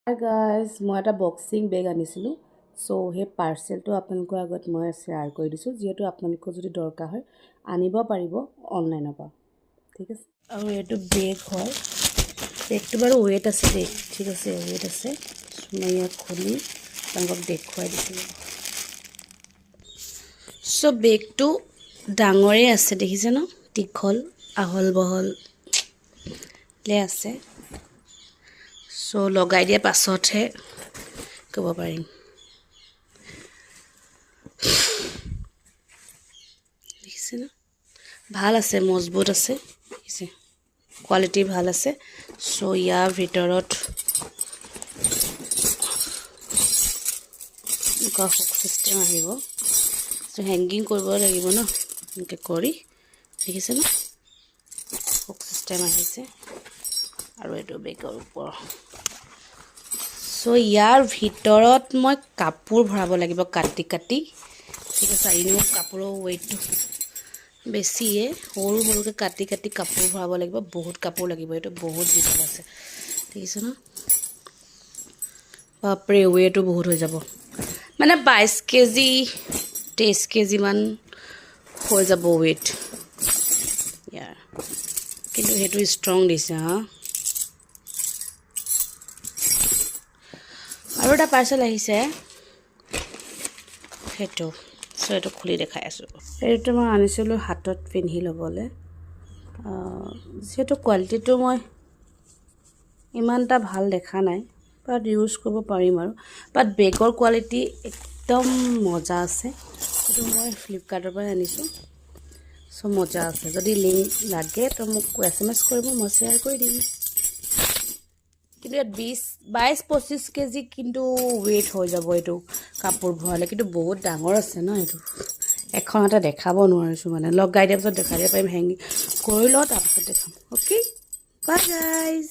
Hi guys, মই এটা boxing বেগ আনিছিলোঁ সো হে পাৰ্সেলটো আপোনালোকৰ আগত মই শ্বেয়াৰ কৰি দিছোঁ যেহেতু আপোনালোকৰ যদি দৰকাৰ হয় আনিব পাৰিব অনলাইনৰ পৰা ঠিক আছে আৰু এইটো বেগ হয় বেগটো বাৰু ওয়েট আছে দেই ঠিক আছে ওয়েট আছে মই ইয়াক খুলি আপোনালোকক দেখুৱাই দিছিলোঁ সো বেগটো ডাঙৰে আছে দেখিছে ন দীঘল আহল বহল লে আছে সো লগাই দিয়া পাছতহে ক'ব পাৰিম দেখিছে না ভাল আছে মজবুত আছে দেখিছে কোৱালিটি ভাল আছে সো ইয়াৰ ভিতৰত হুক সিস্টেম আহিব সো হেংগিং কৰিব লাগিব ন এনেকৈ কৰি দেখিছে না হুক সিস্টেম আহিছে আৰু এইটো বেগৰ ওপৰ সো ইয়াৰ ভিতৰত মই কাপোৰ ভৰাব লাগিব কাটি কাটি ঠিক আছে এনেও কাপোৰৰ ওয়েটটো বেছিয়ে সৰু সৰুকৈ কাটি কাটি কাপোৰ ভৰাব লাগিব বহুত কাপোৰ লাগিব এইটো বহুত দীঘল আছে দেখিছে ন বাপৰে ওয়েটো বহুত হৈ যাব মানে 22 কেজি 23 কেজি মান হৈ যাব ওয়েট ইয়াৰ কিন্তু সেইটো ষ্ট্ৰং দিছে হা আৰু এটা পাৰ্সেল আহিছে সেইটো সো এইটো খুলি দেখাই আছোঁ এইটো মই আনিছিলোঁ হাতত পিন্ধি ল'বলৈ যিহেতু কোৱালিটিটো মই ইমান এটা ভাল দেখা নাই বাট ইউজ কৰিব পাৰিম আৰু বাট বেগৰ কোৱালিটি একদম মজা আছে এইটো মই ফ্লিপকাৰ্টৰ পৰা আনিছোঁ সো মজা আছে যদি লিংক লাগে তো মোক SMS কৰিব মই শ্বেয়াৰ কৰি দিম কিন্তু ইয়াত 22-25 কেজি কিন্তু ওয়েট হৈ যাব এইটো কাপোৰ ভৰালে কিন্তু বহুত ডাঙৰ আছে ন এইটো এখন এটা দেখাব নোৱাৰিছোঁ মানে লগাই দিয়াৰ পিছত দেখাই দিব পাৰিম হেংগিং কৰি লওঁ তাৰপিছত দেখাম অ'কে বাই গাইজ